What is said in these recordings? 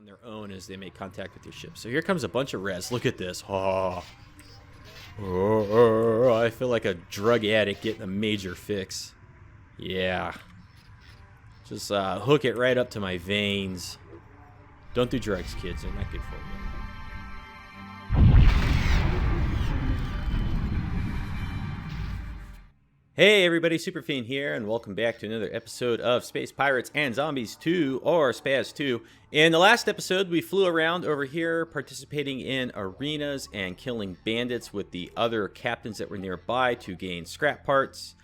on their own as they make contact with your ship. So here comes a bunch of res. Look at this. Oh, I feel like a drug addict getting a major fix. Yeah. Just hook it right up to my veins. Don't do drugs, kids. They're not good for you. Hey everybody, Superfiend here, and welcome back to another episode of Space Pirates and Zombies 2, or SPAZ 2. In the last episode, we flew around over here participating in arenas and killing bandits with the other captains that were nearby to gain scrap parts,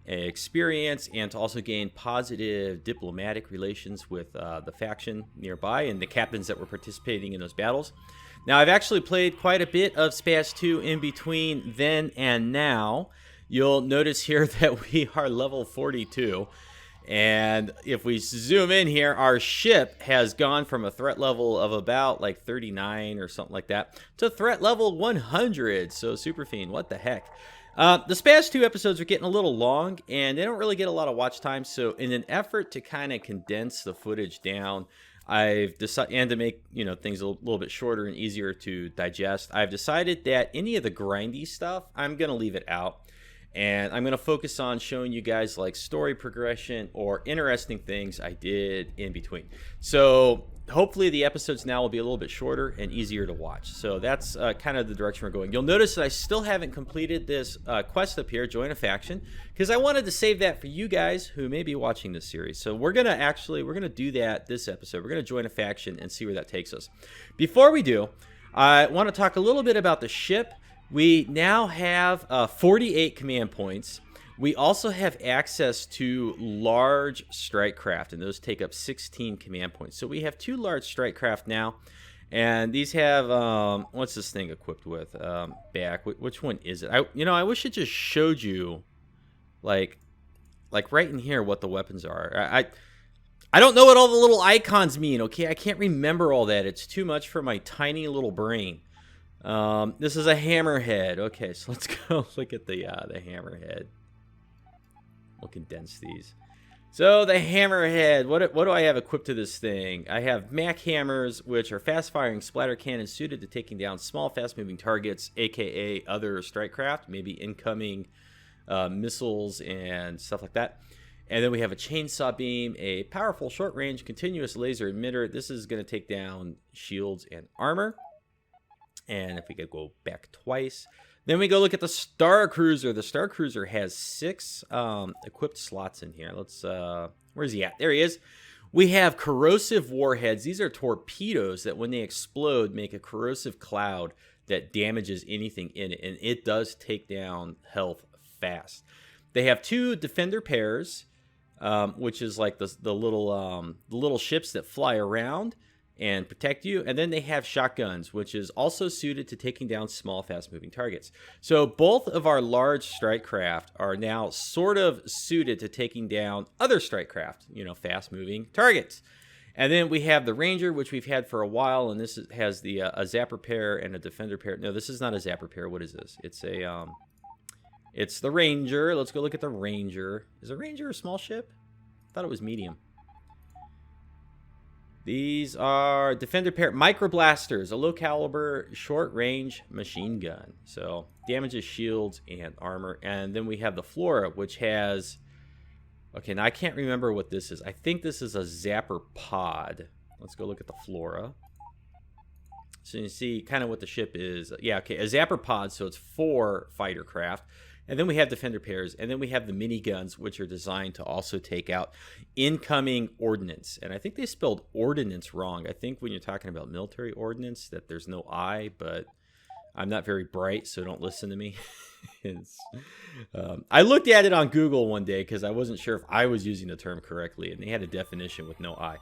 experience, and to also gain positive diplomatic relations with the faction nearby and the captains that were participating in those battles. Now, I've actually played quite a bit of SPAZ 2 in between then and now. You'll notice here that we are level 42, and if we zoom in here, our ship has gone from a threat level of about like 39 or something like that to threat level 100. So Superfiend, what the heck? The SPAZ 2 episodes are getting a little long, and they don't really get a lot of watch time. So in an effort to kind of condense the footage down, I've decided, and to make things a little bit shorter and easier to digest, I've decided that any of the grindy stuff, I'm gonna leave it out. And I'm going to focus on showing you guys like story progression or interesting things I did in between. So hopefully the episodes now will be a little bit shorter and easier to watch. So that's kind of the direction we're going. You'll notice that I still haven't completed this quest up here, Join a Faction, because I wanted to save that for you guys who may be watching this series. So we're going to do that this episode. We're going to join a faction and see where that takes us. Before we do, I want to talk a little bit about the ship. We now have 48 command points. We also have access to large strike craft, and those take up 16 command points. So we have 2 large strike craft now, and these have what's this thing equipped with? Which one is it? I wish it just showed you, like right in here, what the weapons are. I don't know what all the little icons mean. Okay, I can't remember all that. It's too much for my tiny little brain. This is a hammerhead. Okay, so let's go look at the hammerhead. We'll condense these. So the hammerhead, what do I have equipped to this thing? I have Mac hammers, which are fast-firing splatter cannons suited to taking down small, fast-moving targets, aka other strike craft, maybe incoming missiles and stuff like that. And then we have a chainsaw beam, a powerful short-range continuous laser emitter. This is going to take down shields and armor. And if we could go back twice, then we go look at the Star Cruiser. The Star Cruiser has 6 equipped slots in here. Let's, where's he at? There he is. We have corrosive warheads. These are torpedoes that when they explode make a corrosive cloud that damages anything in it. And it does take down health fast. They have 2 defender pairs, which is like the little ships that fly around and protect you. And then they have shotguns, which is also suited to taking down small, fast-moving targets. So both of our large strike craft are now sort of suited to taking down other strike craft, fast-moving targets. And then we have the Ranger, which we've had for a while, and this has the a zapper pair and a defender pair. No, this is not a zapper pair. What is this? It's the Ranger. Let's go look at the Ranger. Is a Ranger a small ship? I thought it was medium. These are defender pair microblasters, a low caliber short range machine gun. So damages shields and armor. And then we have the Flora, which has, okay, now I can't remember what this is. I think this is a zapper pod. Let's go look at the Flora. So you see kind of what the ship is. Yeah, okay, a zapper pod, so it's 4 fighter craft. And then we have defender pairs, and then we have the miniguns, which are designed to also take out incoming ordnance. And I think they spelled ordnance wrong. I think when you're talking about military ordnance, that there's no I, but I'm not very bright, so don't listen to me. I looked at it on Google one day because I wasn't sure if I was using the term correctly, and they had a definition with no I.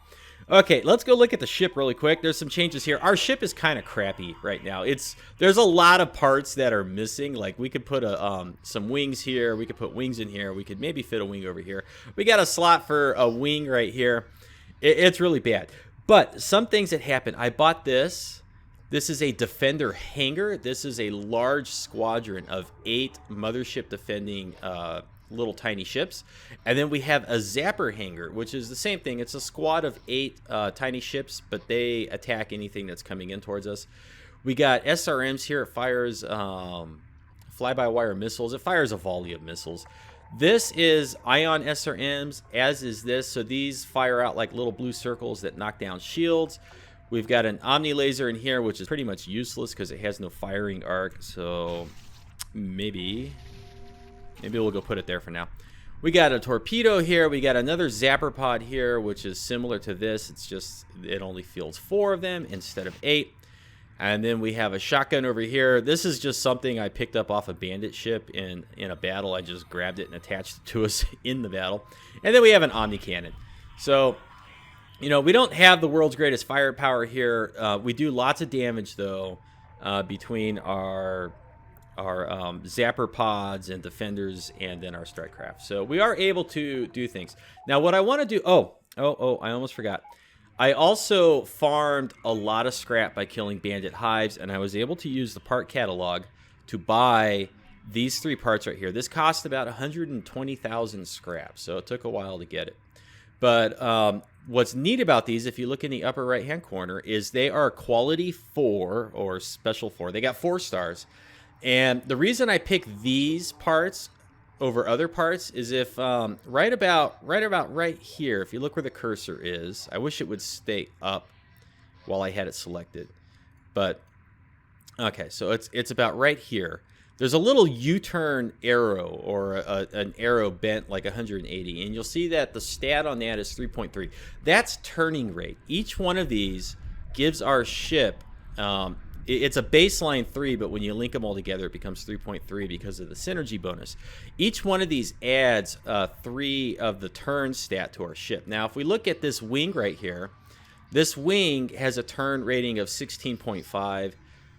Okay, let's go look at the ship really quick. There's some changes here. Our ship is kind of crappy right now. There's a lot of parts that are missing. Like we could put some wings here. We could put wings in here. We could maybe fit a wing over here. We got a slot for a wing right here. It's really bad. But some things that happen. I bought this. This is a defender hangar. This is a large squadron of 8 mothership defending little tiny ships. And then we have a zapper hangar, which is the same thing. It's a squad of 8 tiny ships, but they attack anything that's coming in towards us. We got SRMs here. It fires fly-by-wire missiles. It fires a volley of missiles. This is ion SRMs, as is this. So these fire out like little blue circles that knock down shields. We've got an Omni laser in here, which is pretty much useless because it has no firing arc. So maybe we'll go put it there for now. We got a torpedo here. We got another zapper pod here, which is similar to this. It's just it only fields 4 of them instead of 8. And then we have a shotgun over here. This is just something I picked up off a bandit ship in a battle. I just grabbed it and attached it to us in the battle. And then we have an Omni cannon. So, you know, we don't have the world's greatest firepower here. We do lots of damage, though, between our zapper pods and defenders and then our strike craft. So we are able to do things. Now, what I want to do... Oh, I almost forgot. I also farmed a lot of scrap by killing bandit hives, and I was able to use the part catalog to buy these 3 parts right here. This cost about 120,000 scrap, so it took a while to get it. But what's neat about these, if you look in the upper right-hand corner, is they are quality 4 or special 4. They got 4 stars. And the reason I picked these parts over other parts is if right about right here, if you look where the cursor is, I wish it would stay up while I had it selected. But okay, so it's about right here. There's a little U-turn arrow or an arrow bent like 180, and you'll see that the stat on that is 3.3. That's turning rate. Each one of these gives our ship, it's a baseline 3, but when you link them all together, it becomes 3.3 because of the synergy bonus. Each one of these adds 3 of the turn stat to our ship. Now, if we look at this wing right here, this wing has a turn rating of 16.5.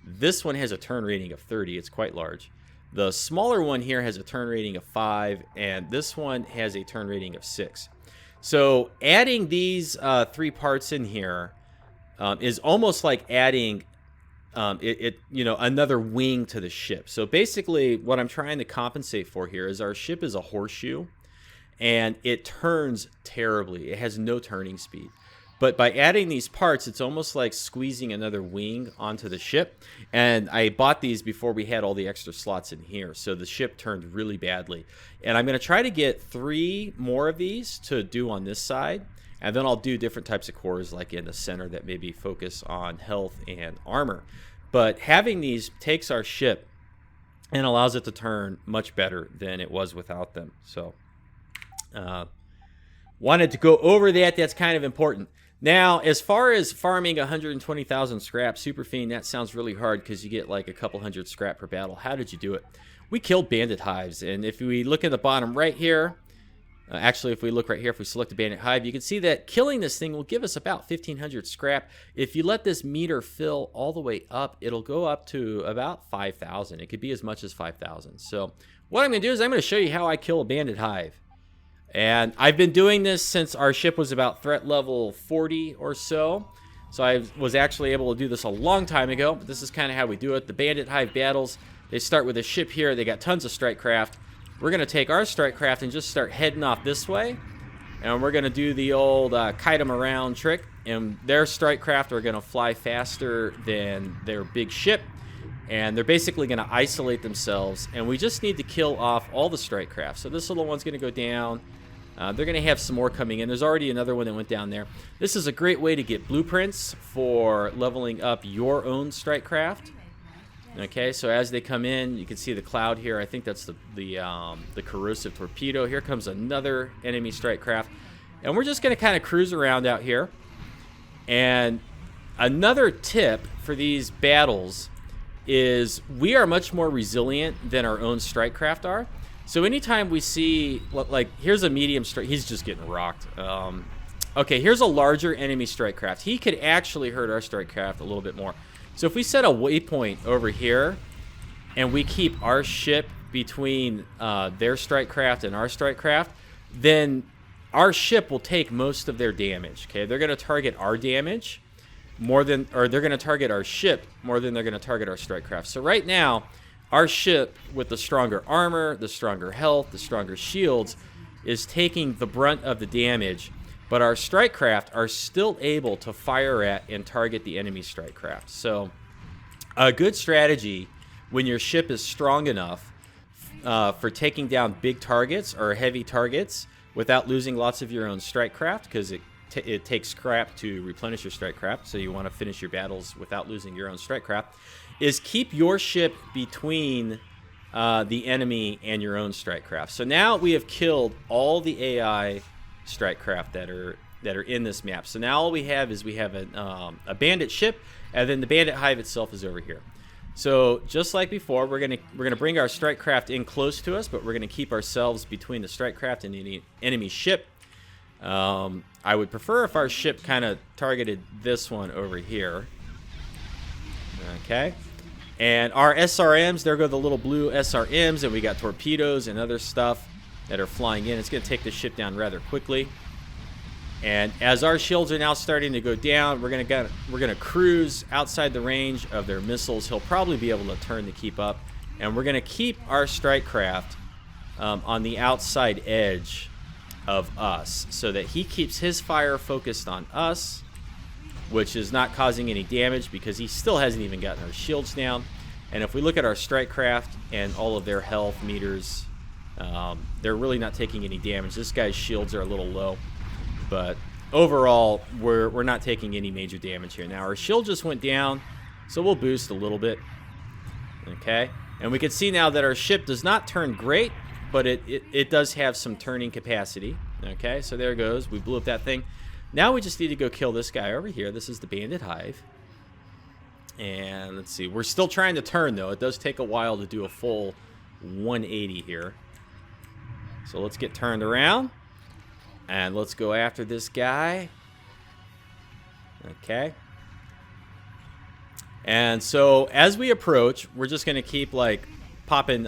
This one has a turn rating of 30. It's quite large. The smaller one here has a turn rating of 5, and this one has a turn rating of 6. So adding these 3 parts in here is almost like adding another wing to the ship. So basically what I'm trying to compensate for here is our ship is a horseshoe, and it turns terribly. It has no turning speed. But by adding these parts, it's almost like squeezing another wing onto the ship. And I bought these before we had all the extra slots in here. So the ship turned really badly. And I'm going to try to get 3 more of these to do on this side. And then I'll do different types of cores like in the center that maybe focus on health and armor. But having these takes our ship and allows it to turn much better than it was without them. So wanted to go over that. That's kind of important. Now, as far as farming 120,000 scrap, Superfiend, that sounds really hard because you get like a couple hundred scrap per battle. How did you do it? We killed bandit hives, and if we look at the bottom right here, actually, if we look right here, if we select a bandit hive, you can see that killing this thing will give us about 1,500 scrap. If you let this meter fill all the way up, it'll go up to about 5,000. It could be as much as 5,000. So what I'm going to do is I'm going to show you how I kill a bandit hive. And I've been doing this since our ship was about threat level 40 or so. So I was actually able to do this a long time ago. But this is kind of how we do it. The bandit hive battles, they start with a ship here. They got tons of strike craft. We're going to take our strike craft and just start heading off this way. And we're going to do the old kite them around trick. And their strike craft are going to fly faster than their big ship. And they're basically going to isolate themselves. And we just need to kill off all the strike craft. So this little one's going to go down. They're going to have some more coming in. There's already another one that went down there. This is a great way to get blueprints for leveling up your own strike craft. Okay, so as they come in, you can see the cloud here. I think that's the corrosive torpedo. Here comes another enemy strike craft. And we're just going to kind of cruise around out here. And another tip for these battles is we are much more resilient than our own strike craft are. So anytime we see, like, here's a medium strike, he's just getting rocked. Okay, here's a larger enemy strike craft. He could actually hurt our strike craft a little bit more. So if we set a waypoint over here and we keep our ship between their strike craft and our strike craft, then our ship will take most of their damage. Okay, they're going to target our damage more than, or they're going to target our ship more than they're going to target our strike craft. So right now, our ship with the stronger armor, the stronger health, the stronger shields is taking the brunt of the damage, but our strike craft are still able to fire at and target the enemy strike craft. So a good strategy when your ship is strong enough for taking down big targets or heavy targets without losing lots of your own strike craft, because it takes scrap to replenish your strike craft, so you want to finish your battles without losing your own strike craft, is keep your ship between the enemy and your own strike craft. So now we have killed all the AI strike craft that are in this map. So now all we have is we have a bandit ship, and then the bandit hive itself is over here. So just like before, we're gonna bring our strike craft in close to us, but we're gonna keep ourselves between the strike craft and the enemy ship. I would prefer if our ship kind of targeted this one over here. Okay. And our SRMs, there go the little blue SRMs, and we got torpedoes and other stuff that are flying in. It's going to take the ship down rather quickly. And as our shields are now starting to go down, we're going to cruise outside the range of their missiles. He'll probably be able to turn to keep up. And we're going to keep our strike craft on the outside edge of us, so that he keeps his fire focused on us, which is not causing any damage because he still hasn't even gotten our shields down. And if we look at our strike craft and all of their health meters, they're really not taking any damage. This guy's shields are a little low, but overall we're not taking any major damage here. Now our shield just went down, so we'll boost a little bit. Okay, and we can see now that our ship does not turn great, but it does have some turning capacity. Okay, so there it goes. We blew up that thing. Now we just need to go kill this guy over here. This is the Bandit Hive. And let's see. We're still trying to turn, though. It does take a while to do a full 180 here. So let's get turned around. And let's go after this guy. Okay. And so as we approach, we're just going to keep, like, popping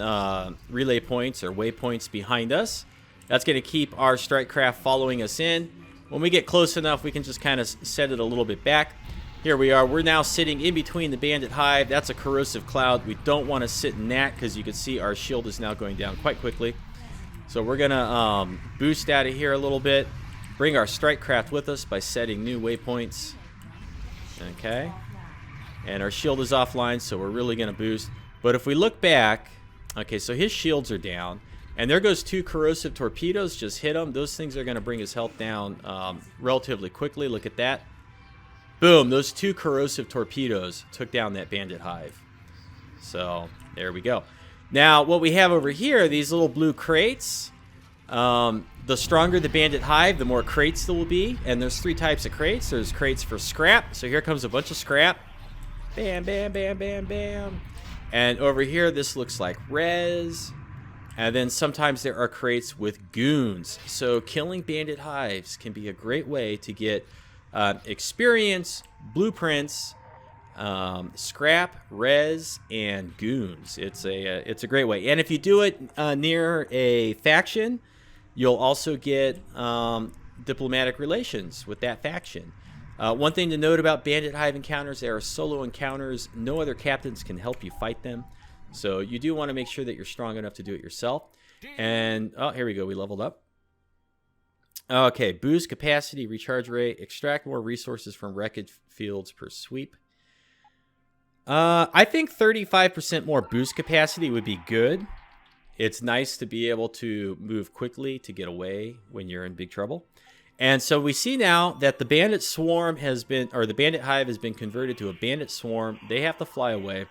relay points or waypoints behind us. That's going to keep our strike craft following us in. When we get close enough, we can just kind of set it a little bit back. Here we are. We're now sitting in between the Bandit Hive. That's a corrosive cloud. We don't want to sit in that because you can see our shield is now going down quite quickly. So we're going to boost out of here a little bit. Bring our strike craft with us by setting new waypoints. Okay. And our shield is offline, so we're really going to boost. But if we look back, okay, so his shields are down. And there goes 2 corrosive torpedoes. Just hit them. Those things are going to bring his health down relatively quickly. Look at that. Boom. Those 2 corrosive torpedoes took down that Bandit Hive. So there we go. Now, what we have over here, these little blue crates. The stronger the Bandit Hive, the more crates there will be. And there's 3 types of crates. There's crates for scrap. So here comes a bunch of scrap. Bam, bam, bam, bam, bam. And over here, this looks like res. And then sometimes there are crates with goons. So killing Bandit Hives can be a great way to get experience, blueprints, scrap, res, and goons. It's a great way. And if you do it near a faction, you'll also get diplomatic relations with that faction. One thing to note about Bandit Hive encounters, they are solo encounters. No other captains can help you fight them. So you do want to make sure that you're strong enough to do it yourself. And, oh, here we go. We leveled up. Okay, boost capacity, recharge rate, extract more resources from wreckage fields per sweep. I think 35% more boost capacity would be good. It's nice to be able to move quickly to get away when you're in big trouble. And so we see now that the bandit swarm has been, or the bandit hive has been converted to a bandit swarm. They have to fly away.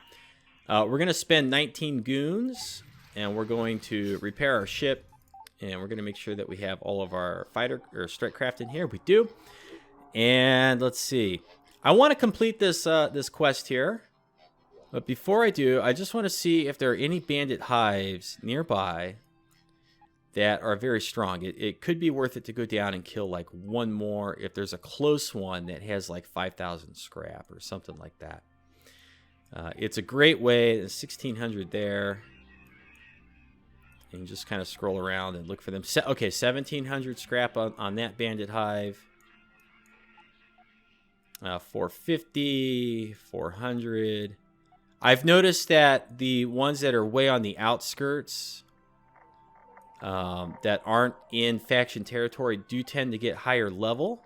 We're going to spend 19 goons, and we're going to repair our ship, and we're going to make sure that we have all of our fighter or strike craft in here. We do. And let's see. I want to complete this this quest here. But before I do, I just want to see if there are any bandit hives nearby that are very strong. It could be worth it to go down and kill like one more if there's a close one that has like 5,000 scrap or something like that. It's a great way. There's 1,600 there. And you just kind of scroll around and look for them. Okay, 1,700 scrap on that bandit hive. 450, 400. I've noticed that the ones that are way on the outskirts, that aren't in faction territory, do tend to get higher level.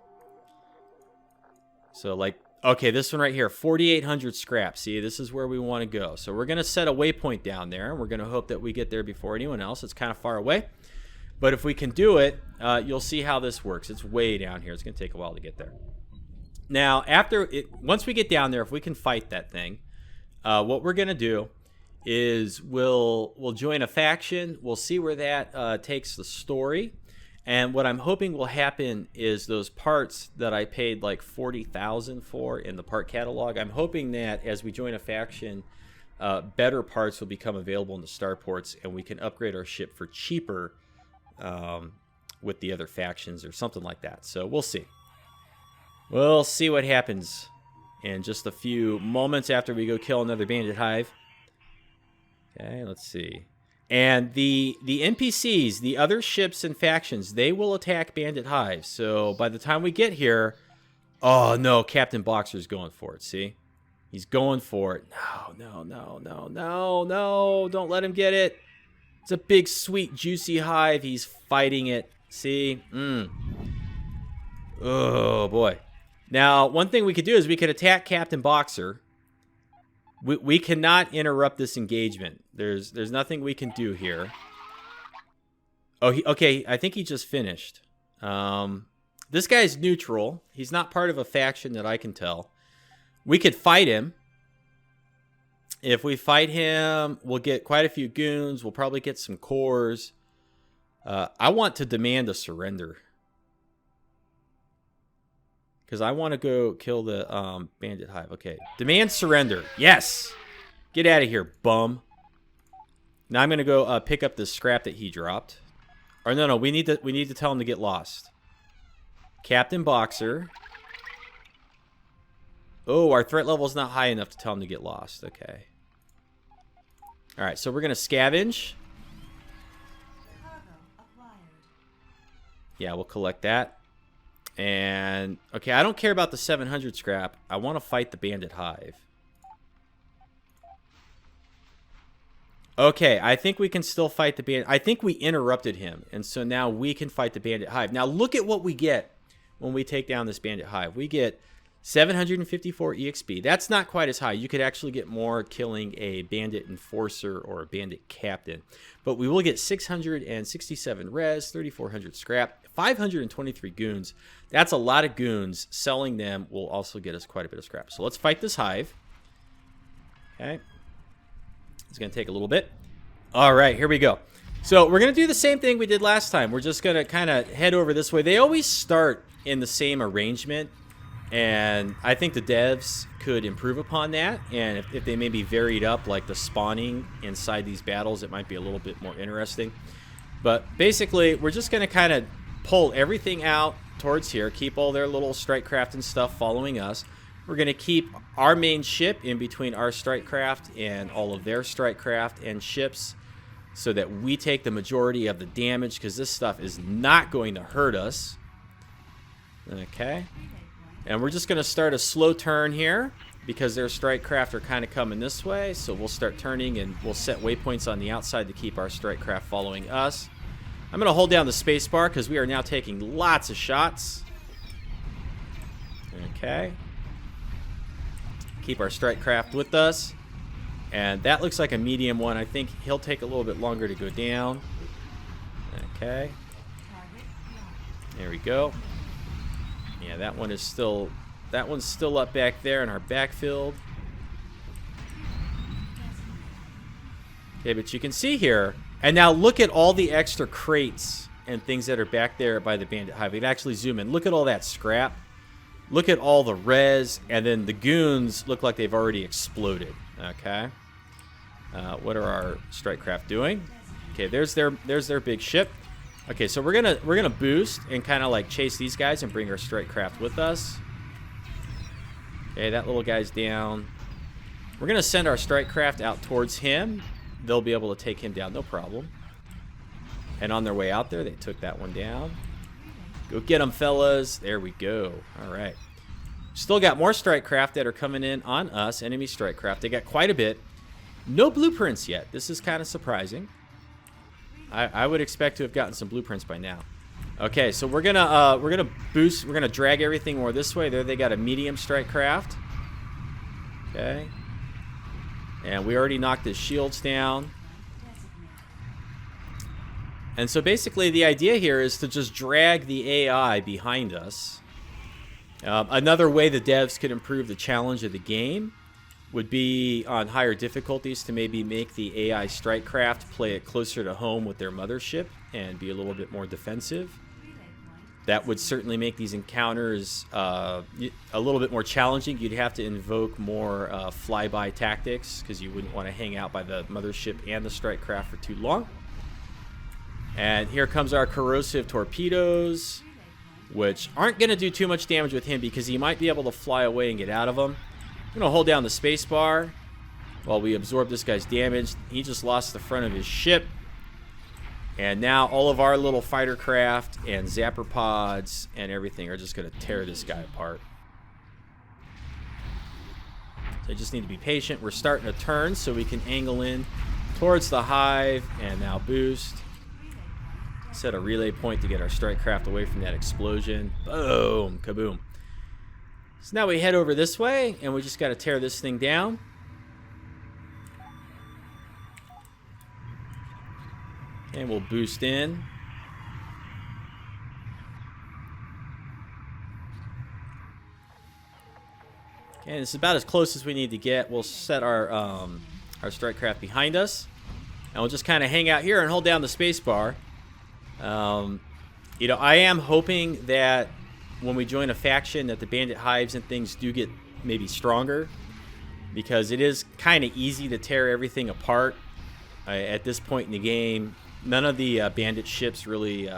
So, like, okay, this one right here, 4,800 scrap. See, this is where we want to go. So we're going to set a waypoint down there, and we're going to hope that we get there before anyone else. It's kind of far away. But if we can do it, you'll see how this works. It's way down here. It's going to take a while to get there. Now, once we get down there, if we can fight that thing, what we're going to do is we'll join a faction. We'll see where that takes the story. And what I'm hoping will happen is those parts that I paid like $40,000 for in the part catalog, I'm hoping that as we join a faction, better parts will become available in the starports, and we can upgrade our ship for cheaper with the other factions or something like that. So we'll see. We'll see what happens in just a few moments after we go kill another Bandit Hive. Okay, let's see. And the NPCs, the other ships and factions, they will attack Bandit Hives. So by the time we get here, oh no, Captain Boxer's going for it, see? He's going for it. No, don't let him get it. It's a big, sweet, juicy hive. He's fighting it, see? Oh boy. Now, one thing we could do is we could attack Captain Boxer. We cannot interrupt this engagement. There's nothing we can do here. Oh, okay. I think he just finished. This guy's neutral. He's not part of a faction that I can tell. We could fight him. If we fight him, we'll get quite a few goons. We'll probably get some cores. I want to demand a surrender. Because I want to go kill the Bandit Hive. Okay. Demand surrender. Yes. Get out of here, bum. Now I'm going to go pick up the scrap that he dropped. Or no, we need to tell him to get lost. Captain Boxer. Oh, our threat level is not high enough to tell him to get lost. Okay. All right, so we're going to scavenge. Yeah, we'll collect that. And, okay, I don't care about the 700 scrap. I want to fight the Bandit Hive. Okay, I think we can still fight the Bandit. I think we interrupted him, and so now we can fight the Bandit Hive. Now, look at what we get when we take down this Bandit Hive. We get 754 EXP. That's not quite as high. You could actually get more killing a Bandit Enforcer or a Bandit Captain. But we will get 667 res, 3,400 scrap, 523 goons. That's a lot of goons. Selling them will also get us quite a bit of scrap. So let's fight this hive. Okay. It's going to take a little bit. All right, here we go. So we're going to do the same thing we did last time. We're just going to kind of head over this way. They always start in the same arrangement. And I think the devs could improve upon that. And if they maybe varied up like the spawning inside these battles, it might be a little bit more interesting. But basically, we're just going to kind of pull everything out towards here. Keep all their little strike craft and stuff following us. We're going to keep our main ship in between our strike craft and all of their strike craft and ships, so that we take the majority of the damage, because this stuff is not going to hurt us. Okay. And we're just going to start a slow turn here because their strike craft are kind of coming this way. So we'll start turning and we'll set waypoints on the outside to keep our strike craft following us. I'm going to hold down the space bar because we are now taking lots of shots. Okay. Keep our strike craft with us. And that looks like a medium one. I think he'll take a little bit longer to go down. Okay. There we go. Yeah, that one's still up back there in our backfield. Okay, but you can see here, and now look at all the extra crates and things that are back there by the Bandit Hive. We can actually zoom in. Look at all that scrap. Look at all the res, and then the goons look like they've already exploded. Okay. What are our strike craft doing? Okay, there's their big ship. Okay, so we're gonna boost and kind of like chase these guys and bring our strike craft with us. Okay, that little guy's down. We're gonna send our strike craft out towards him. They'll be able to take him down, no problem. And on their way out there, they took that one down. Go get them, fellas. There we go. All right. Still got more strike craft that are coming in on us. Enemy strike craft. They got quite a bit. No blueprints yet. This is kind of surprising. I would expect to have gotten some blueprints by now. Okay, so we're gonna boost. We're gonna drag everything more this way. There, they got a medium strike craft. Okay, and we already knocked his shields down. And so basically, the idea here is to just drag the AI behind us. Another way the devs could improve the challenge of the game would be on higher difficulties to maybe make the AI strike craft play it closer to home with their mothership and be a little bit more defensive. That would certainly make these encounters a little bit more challenging. You'd have to invoke more flyby tactics because you wouldn't want to hang out by the mothership and the strike craft for too long. And here comes our corrosive torpedoes, which aren't going to do too much damage with him because he might be able to fly away and get out of them. I'm going to hold down the space bar while we absorb this guy's damage. He just lost the front of his ship. And now all of our little fighter craft and zapper pods and everything are just going to tear this guy apart. So I just need to be patient. We're starting to turn so we can angle in towards the hive and now boost. Set a relay point to get our strike craft away from that explosion. Boom, kaboom. So now we head over this way, and we just got to tear this thing down. And we'll boost in. And it's about as close as we need to get. We'll set our strike craft behind us, and we'll just kind of hang out here and hold down the space bar. You know, I am hoping that when we join a faction that the Bandit Hives and things do get maybe stronger, because it is kind of easy to tear everything apart at this point in the game. None of the bandit ships really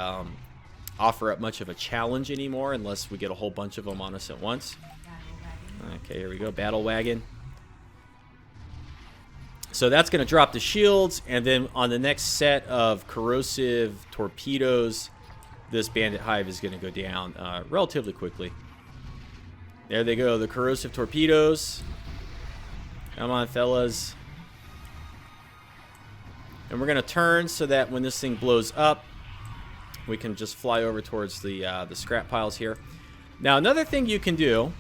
offer up much of a challenge anymore unless we get a whole bunch of them on us at once. Okay, here we go, battle wagon. So that's going to drop the shields, and then on the next set of corrosive torpedoes, this Bandit Hive is going to go down relatively quickly. There they go, the corrosive torpedoes. Come on, fellas. And we're going to turn so that when this thing blows up, we can just fly over towards the scrap piles here. Now, another thing you can do...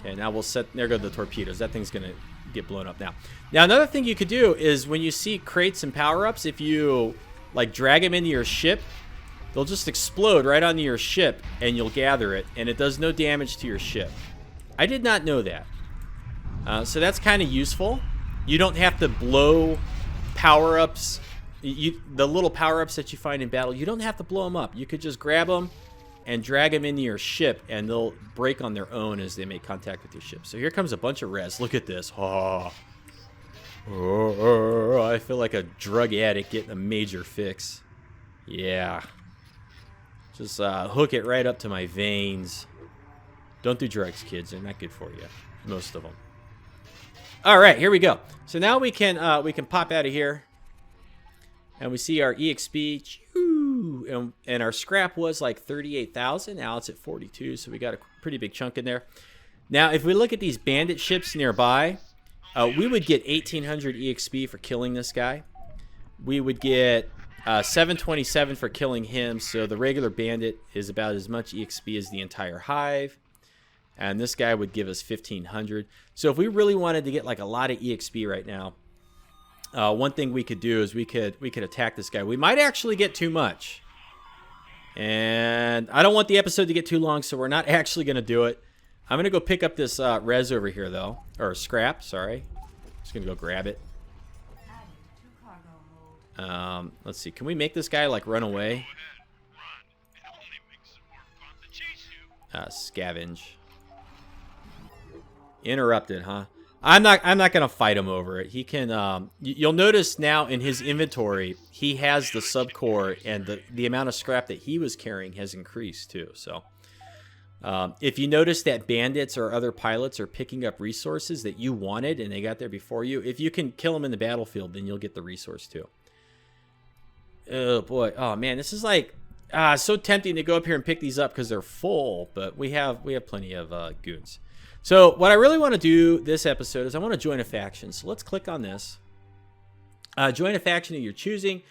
Okay, now we'll set... There go the torpedoes. That thing's going to get blown up now. Now, another thing you could do is when you see crates and power-ups, if you, like, drag them into your ship, they'll just explode right onto your ship, and you'll gather it, and it does no damage to your ship. I did not know that. So that's kind of useful. You don't have to blow power-ups. The little power-ups that you find in battle, you don't have to blow them up. You could just grab them and drag them into your ship, and they'll break on their own as they make contact with your ship. So here comes a bunch of res. Look at this. Oh. Oh, I feel like a drug addict getting a major fix. Yeah. Just hook it right up to my veins. Don't do drugs, kids. They're not good for you. Most of them. All right, here we go. So now we can pop out of here, and we see our EXP, and our scrap was like 38,000. Now it's at 42, so we got a pretty big chunk in there. Now, if we look at these bandit ships nearby, we would get 1,800 EXP for killing this guy. We would get 727 for killing him, so the regular bandit is about as much EXP as the entire hive. And this guy would give us 1,500. So if we really wanted to get like a lot of EXP right now, one thing we could do is we could attack this guy. We might actually get too much. And I don't want the episode to get too long, so we're not actually going to do it. I'm going to go pick up this res over here, though. Or scrap, sorry. Just going to go grab it. Let's see. Can we make this guy, like, run away? Scavenge. Interrupted, huh? I'm not gonna fight him over it. He can you'll notice now in his inventory he has the subcore, and the amount of scrap that he was carrying has increased too. So if you notice that bandits or other pilots are picking up resources that you wanted and they got there before you, if you can kill them in the battlefield, then you'll get the resource too. Oh boy, oh man, this is like so tempting to go up here and pick these up because they're full, but we have plenty of goons. So what I really want to do this episode is I want to join a faction. So let's click on this. Join a faction of your choosing.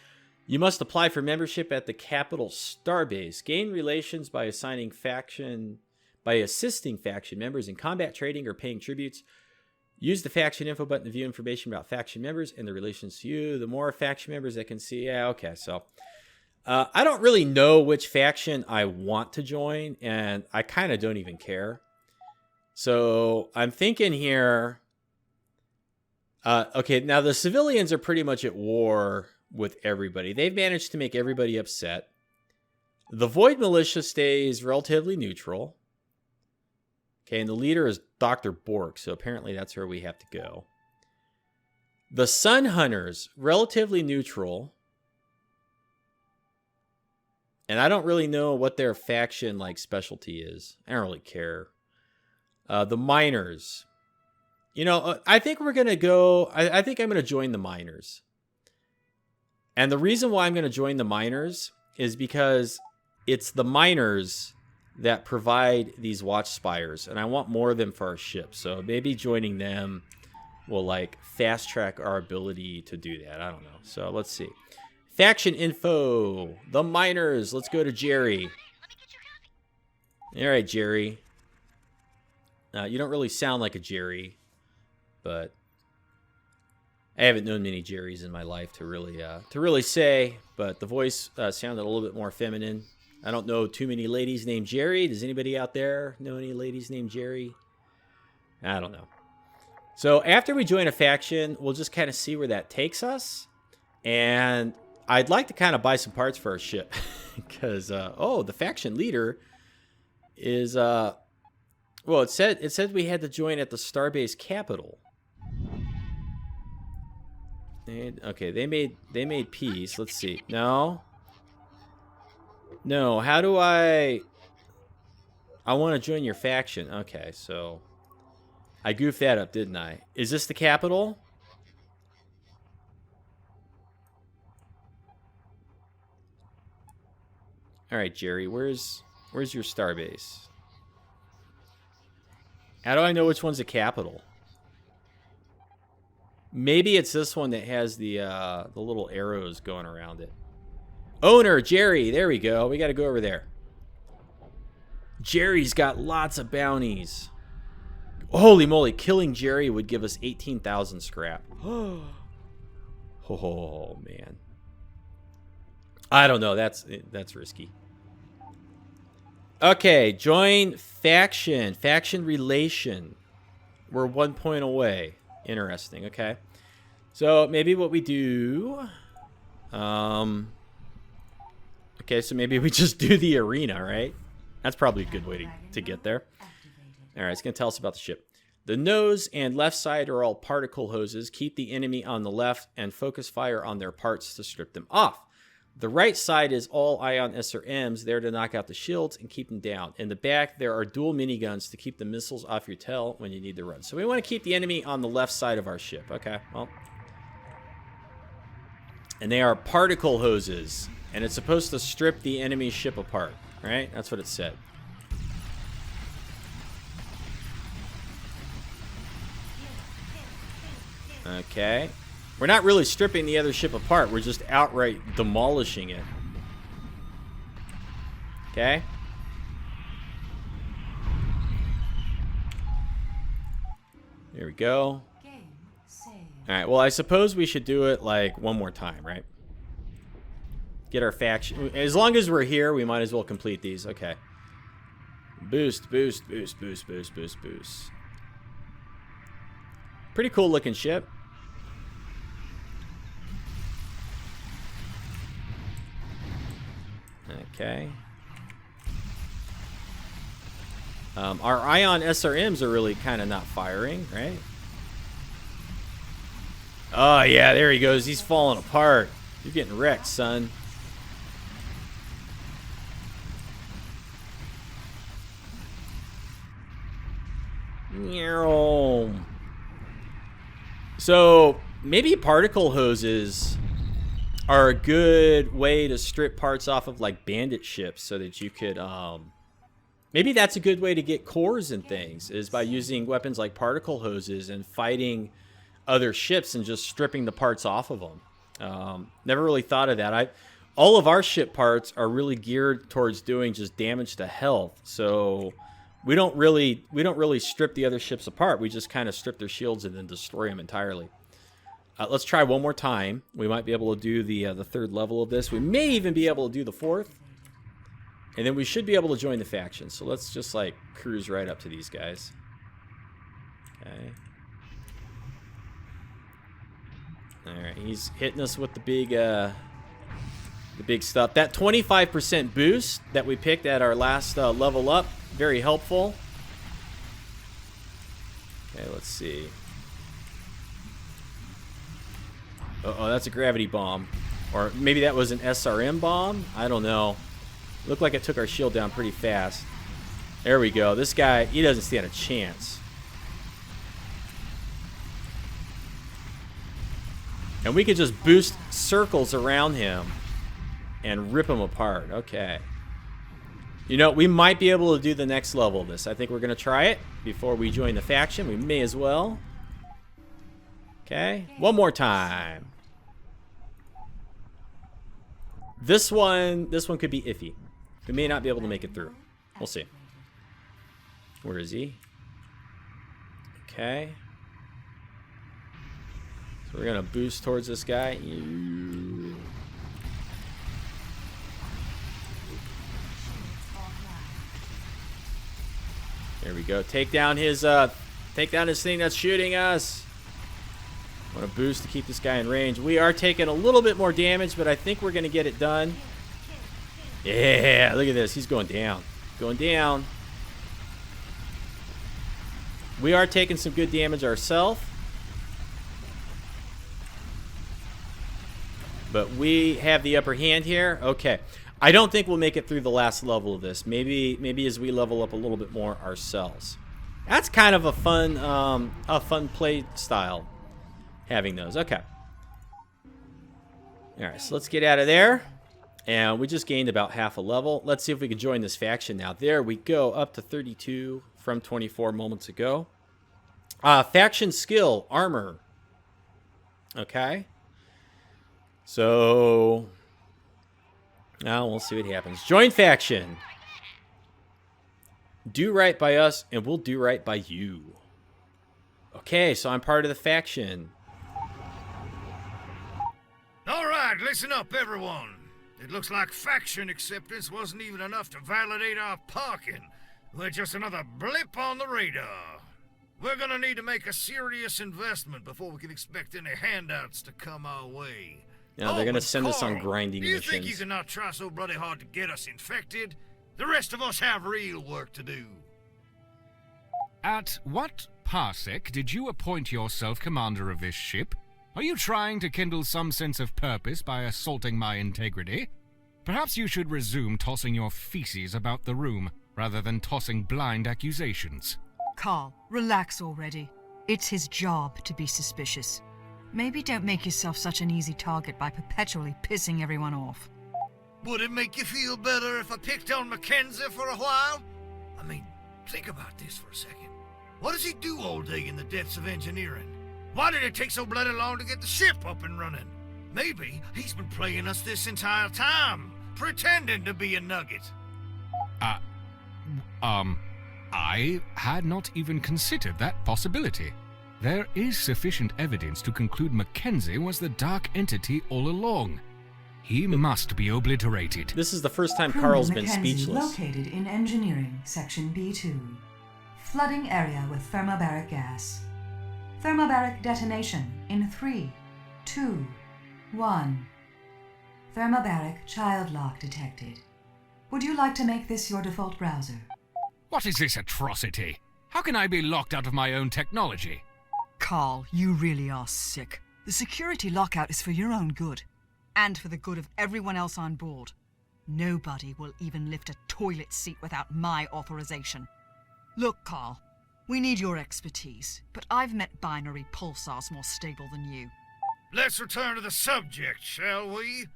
You must apply for membership at the capital starbase. Gain relations by assisting faction members in combat, trading, or paying tributes. Use the faction info button to view information about faction members and their relations to you. The more faction members that can see. Yeah, okay. So I don't really know which faction I want to join, and I kind of don't even care. So I'm thinking here. Okay, now the civilians are pretty much at war with everybody. They've managed to make everybody upset. The Void Militia stays relatively neutral. Okay, and the leader is Dr. Bork, so apparently that's where we have to go. The Sun Hunters, relatively neutral. And I don't really know what their faction like specialty is. I don't really care. The Miners. You know, I think we're going to go... I think I'm going to join the Miners. And the reason why I'm going to join the Miners is because it's the Miners that provide these watch spires, and I want more of them for our ship. So maybe joining them will like fast track our ability to do that. I don't know. So let's see. Faction info. The Miners. Let's go to Jerry. All right, Jerry. You don't really sound like a Jerry, but I haven't known many Jerrys in my life to really say. But the voice sounded a little bit more feminine. I don't know too many ladies named Jerry. Does anybody out there know any ladies named Jerry? I don't know. So after we join a faction, we'll just kind of see where that takes us. And I'd like to kind of buy some parts for our ship. Because, the faction leader is, well, it said we had to join at the starbase capital. Okay, they made peace. Let's see. No, how do I want to join your faction. Okay, so I goofed that up, didn't I? Is this the capital? All right, Jerry, where's your starbase? How do I know which one's the capital? Maybe it's this one that has the little arrows going around it. Owner, Jerry. There we go. We got to go over there. Jerry's got lots of bounties. Holy moly. Killing Jerry would give us 18,000 scrap. Oh, man. I don't know. That's risky. Okay. Join faction. Faction relation. We're 1 point away. Interesting. Okay. So maybe what we do... Okay, so maybe we just do the arena, right? That's probably a good way to get there. All right, it's going to tell us about the ship. The nose and left side are all particle hoses. Keep the enemy on the left and focus fire on their parts to strip them off. The right side is all ion SRMs, there to knock out the shields and keep them down. In the back, there are dual miniguns to keep the missiles off your tail when you need to run. So we want to keep the enemy on the left side of our ship. Okay, well. And they are particle hoses. And it's supposed to strip the enemy ship apart, right? That's what it said. Okay. We're not really stripping the other ship apart. We're just outright demolishing it. Okay. There we go. Alright, well, I suppose we should do it, like, one more time, right? Get our faction. As long as we're here, we might as well complete these. Okay. Boost, boost, boost, boost, boost, boost, boost. Pretty cool looking ship. Okay. Our ion SRMs are really kind of not firing, right? Oh, yeah, there he goes. He's falling apart. You're getting wrecked, son. So maybe particle hoses are a good way to strip parts off of like bandit ships so that you could maybe that's a good way to get cores and things, is by using weapons like particle hoses and fighting other ships and just stripping the parts off of them. Never really thought of that. All of our ship parts are really geared towards doing just damage to health. So we don't really strip the other ships apart. We just kind of strip their shields and then destroy them entirely. Let's try one more time. We might be able to do the third level of this. We may even be able to do the fourth. And then we should be able to join the faction. So let's just like cruise right up to these guys. Okay. Alright, he's hitting us with the big stuff. That 25% boost that we picked at our last level up, very helpful. Okay, let's see. Uh-oh, that's a gravity bomb. Or maybe that was an SRM bomb? I don't know. Looked like it took our shield down pretty fast. There we go. This guy, he doesn't stand a chance. And we could just boost circles around him and rip him apart. Okay. You know, we might be able to do the next level of this. I think we're going to try it before we join the faction. We may as well. Okay. One more time. This one could be iffy. We may not be able to make it through. We'll see. Where is he? Okay. So we're going to boost towards this guy. There we go. Take down his thing that's shooting us. Want to boost to keep this guy in range. We are taking a little bit more damage, but I think we're going to get it done. Yeah, look at this. He's going down. Going down. We are taking some good damage ourselves. But we have the upper hand here. Okay. I don't think we'll make it through the last level of this. Maybe as we level up a little bit more ourselves. That's kind of a fun play style, having those. Okay. All right, so let's get out of there. And we just gained about half a level. Let's see if we can join this faction now. There we go, up to 32 from 24 moments ago. Faction skill, armor. Okay. So now we'll see what happens. Join faction. Do right by us, and we'll do right by you. Okay, so I'm part of the faction. All right, listen up, everyone. It looks like faction acceptance wasn't even enough to validate our parking. We're just another blip on the radar. We're gonna need to make a serious investment before we can expect any handouts to come our way. Yeah, they're gonna send us on grinding missions. Do you think you cannot try so bloody hard to get us infected? The rest of us have real work to do. At what parsec did you appoint yourself commander of this ship? Are you trying to kindle some sense of purpose by assaulting my integrity? Perhaps you should resume tossing your feces about the room, rather than tossing blind accusations. Carl, relax already. It's his job to be suspicious. Maybe don't make yourself such an easy target by perpetually pissing everyone off. Would it make you feel better if I picked on Mackenzie for a while? I mean, think about this for a second. What does he do all day in the depths of engineering? Why did it take so bloody long to get the ship up and running? Maybe he's been playing us this entire time, pretending to be a nugget. I had not even considered that possibility. There is sufficient evidence to conclude Mackenzie was the dark entity all along. He must be obliterated. This is the first time Carl's been speechless. Located in engineering, section B2. Flooding area with thermobaric gas. Thermobaric detonation in 3, 2, 1. Thermobaric child lock detected. Would you like to make this your default browser? What is this atrocity? How can I be locked out of my own technology? Carl, you really are sick. The security lockout is for your own good. And for the good of everyone else on board. Nobody will even lift a toilet seat without my authorization. Look, Carl, we need your expertise, but I've met binary pulsars more stable than you. Let's return to the subject, shall we?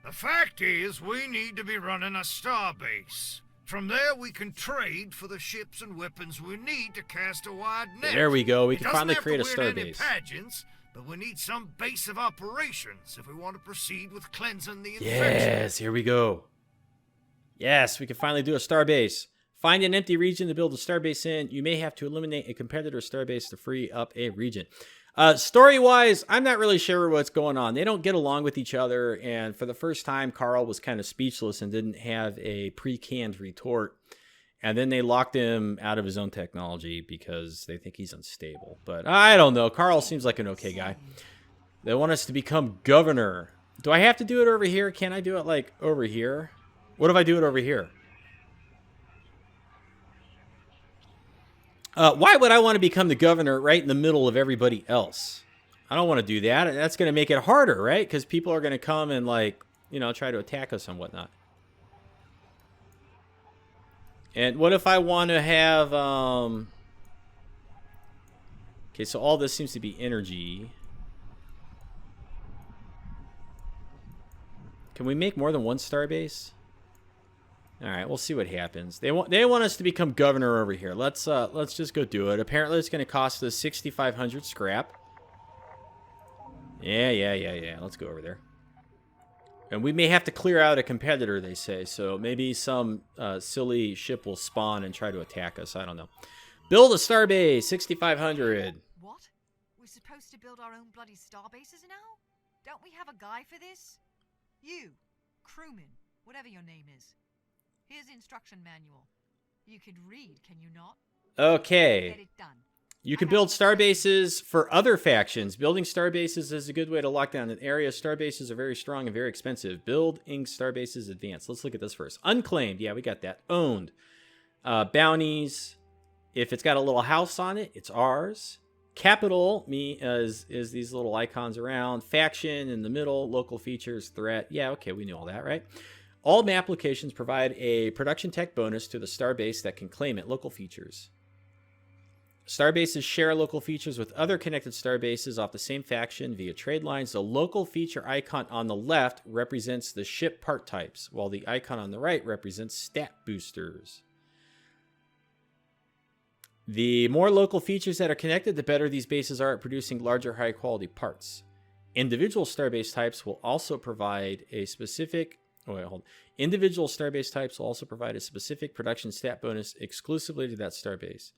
The fact is, we need to be running a starbase. From there, we can trade for the ships and weapons we need to cast a wide net. There we go. We can finally create a starbase. Pageants, but we need some base of operations if we want to proceed with cleansing the infection. Yes, here we go. Yes, we can finally do a starbase. Find an empty region to build a starbase in. You may have to eliminate a competitor starbase to free up a region. Story-wise, I'm not really sure what's going on. They don't get along with each other, and for the first time, Carl was kind of speechless and didn't have a pre-canned retort. And then they locked him out of his own technology because they think he's unstable. But I don't know. Carl seems like an okay guy. They want us to become governor. Do I have to do it over here? Can I do it, like, over here? What if I do it over here? Why would I want to become the governor right in the middle of everybody else? I don't want to do that. That's going to make it harder, right? Because people are going to come and, like, you know, try to attack us and whatnot. And what if I want to have, okay, so all this seems to be energy. Can we make more than one starbase? All right, we'll see what happens. They want us to become governor over here. Let's just go do it. Apparently, it's going to cost us 6,500 scrap. Yeah. Let's go over there. And we may have to clear out a competitor, they say. So maybe some silly ship will spawn and try to attack us. I don't know. Build a starbase, 6,500. What? We're supposed to build our own bloody starbases now? Don't we have a guy for this? You, crewman, whatever your name is. Here's the instruction manual. You can read, can you not? Okay. Get it done. You can build starbases for other factions. Building starbases is a good way to lock down an area. Starbases are very strong and very expensive. Building starbases advanced. Let's look at this first. Unclaimed. Yeah, we got that. Owned. Bounties. If it's got a little house on it, it's ours. Capital is these little icons around. Faction in the middle. Local features. Threat. Yeah, okay, we know all that, right? All map locations provide a production tech bonus to the starbase that can claim it. Local features. Starbases share local features with other connected starbases off the same faction via trade lines. The local feature icon on the left represents the ship part types, while the icon on the right represents stat boosters. The more local features that are connected, the better these bases are at producing larger, high-quality parts. Individual starbase types will also provide a specific... Individual starbase types will also provide a specific production stat bonus exclusively to that starbase.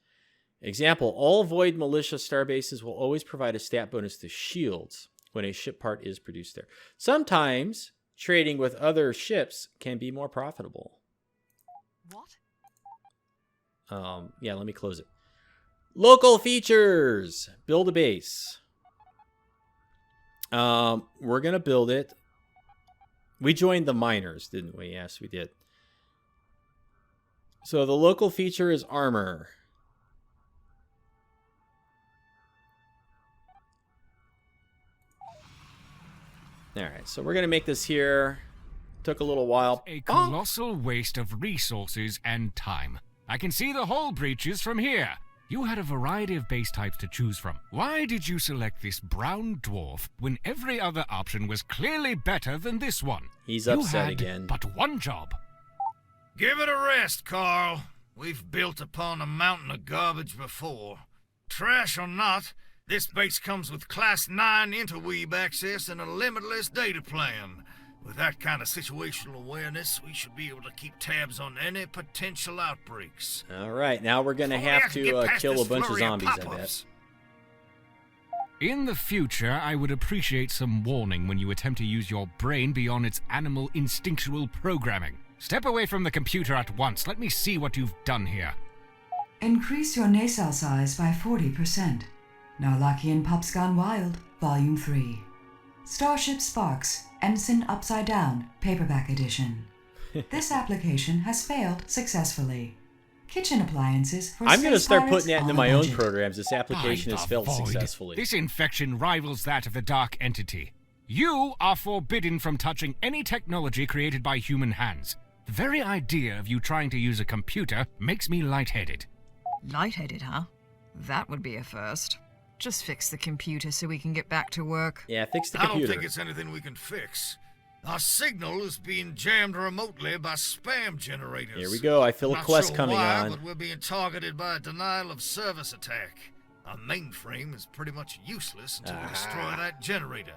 Example, all Void Militia starbases will always provide a stat bonus to shields when a ship part is produced there. Sometimes trading with other ships can be more profitable. What? Yeah, let me close it. Local features. Build a base. We're going to build it. We joined the miners, didn't we? Yes, we did. So the local feature is armor. All right, so we're going to make this here. Took a little while. A colossal waste of resources and time. I can see the hull breaches from here. You had a variety of base types to choose from. Why did you select this brown dwarf when every other option was clearly better than this one? He's upset you had again. But one job. Give it a rest, Carl. We've built upon a mountain of garbage before. Trash or not, this base comes with Class 9 interweave access and a limitless data plan. With that kind of situational awareness, we should be able to keep tabs on any potential outbreaks. All right, now we're going to have to kill a bunch of zombies, I bet. In the future, I would appreciate some warning when you attempt to use your brain beyond its animal instinctual programming. Step away from the computer at once. Let me see what you've done here. Increase your nacelle size by 40%. Narlakian Pups Gone Wild, Volume 3. Starship Sparks, Ensign Upside Down, Paperback Edition. This application has failed successfully. Kitchen appliances for I'm going to space start pirates putting that into on my a own budget. programs. This application By has the failed void. successfully. This infection rivals that of the Dark Entity. You are forbidden from touching any technology created by human hands. The very idea of you trying to use a computer makes me lightheaded. Lightheaded, huh? That would be a first. Just fix the computer so we can get back to work. Yeah, fix the I don't computer. think it's anything we can fix. Our signal is being jammed remotely by spam generators. Here we go. I feel a Not quest sure coming why, on. but we're being targeted by a denial of service attack. Our mainframe is pretty much useless until we destroy that generator.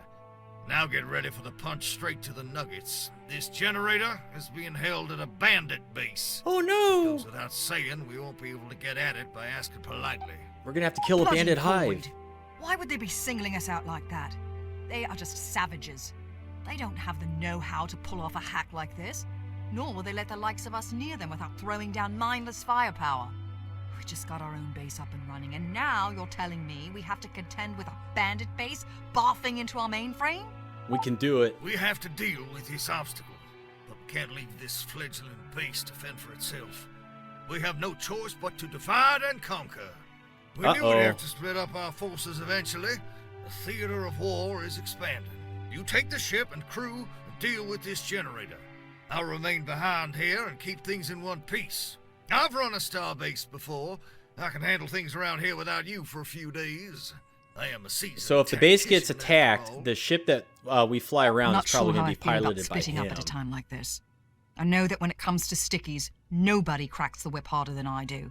Now get ready for the punch straight to the nuggets. This generator is being held at a bandit base. Oh no! Goes without saying, we won't be able to get at it by asking politely. We're gonna have to kill a Bloody bandit hive. void. Why would they be singling us out like that? They are just savages. They don't have the know-how to pull off a hack like this, nor will they let the likes of us near them without throwing down mindless firepower. We just got our own base up and running, and now you're telling me we have to contend with a bandit base barfing into our mainframe? We can do it. We have to deal with this obstacle, but we can't leave this fledgling base to fend for itself. We have no choice but to divide and conquer. We knew we'd have to split up our forces eventually. The theater of war is expanding. You take the ship and crew and deal with this generator. I'll remain behind here and keep things in one piece. I've run a starbase before. I can handle things around here without you for a few days. I am a seasoned So if the base gets tactician, attacked, after all. the ship that we fly I'm around not is probably sure how gonna I be feel about piloted by splitting him. up at a time like this. I know that when it comes to stickies, nobody cracks the whip harder than I do.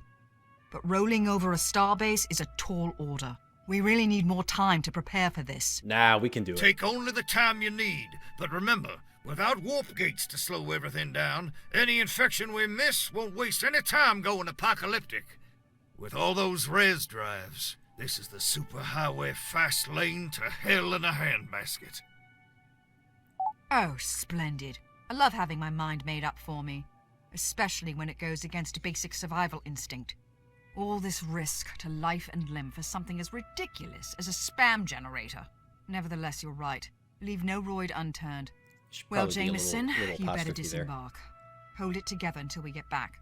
But rolling over a starbase is a tall order. We really need more time to prepare for this. Nah, we can do it. Take only the time you need, but remember, without warp gates to slow everything down, any infection we miss won't waste any time going apocalyptic. With all those res drives, this is the superhighway fast lane to hell in a handbasket. Oh, splendid. I love having my mind made up for me, especially when it goes against basic survival instinct. All this risk to life and limb for something as ridiculous as a spam generator. Nevertheless, you're right. Leave no roid unturned. Should Well, probably be a Jameson, little you better apostrophe there. disembark. Hold it together until we get back.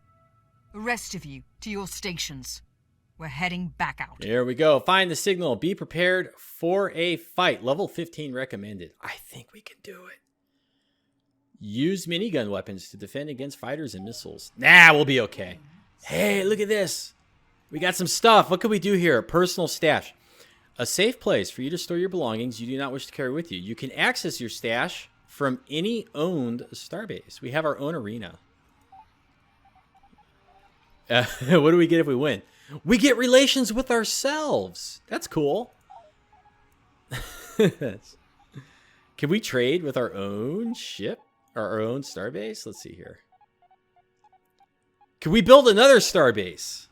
The rest of you, to your stations. We're heading back out. Here we go. Find the signal. Be prepared for a fight. Level 15 recommended. I think we can do it. Use minigun weapons to defend against fighters and missiles. Nah, we'll be okay. Hey, look at this. We got some stuff. What can we do here? Personal stash. A safe place for you to store your belongings you do not wish to carry with you. You can access your stash from any owned starbase. We have our own arena. What do we get if we win? We get relations with ourselves. That's cool. Can we trade with our own ship? Or our own starbase? Let's see here. Can we build another starbase?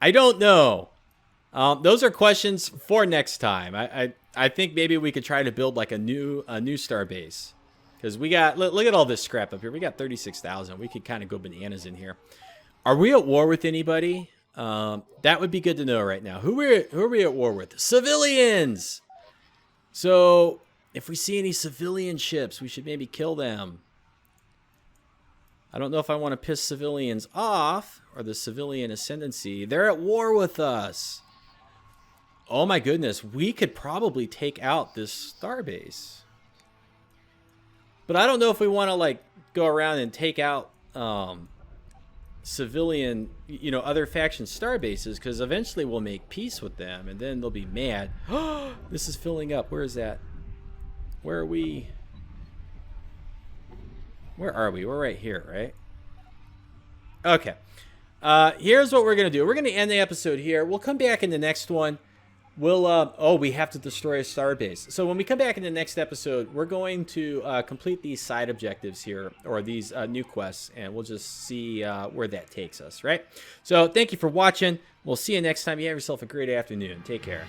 I don't know. Those are questions for next time. I think maybe we could try to build like a new starbase. Because we got, look at all this scrap up here. We got 36,000. We could kind of go bananas in here. Are we at war with anybody? That would be good to know right now. Who are we at war with? Civilians! So, if we see any civilian ships, we should maybe kill them. I don't know if I want to piss civilians off or the civilian ascendancy. They're at war with us. Oh my goodness, we could probably take out this starbase. But I don't know if we want to like go around and take out civilian, other faction starbases, because eventually we'll make peace with them and then they'll be mad. This is filling up. Where is that? Where are we? Where are we? We're right here, right? Okay. Here's what we're going to do. We're going to end the episode here. We'll come back in the next one. We'll, we have to destroy a starbase. So when we come back in the next episode, we're going to complete these side objectives here, or these new quests, and we'll just see where that takes us, right? So thank you for watching. We'll see you next time. You have yourself a great afternoon. Take care.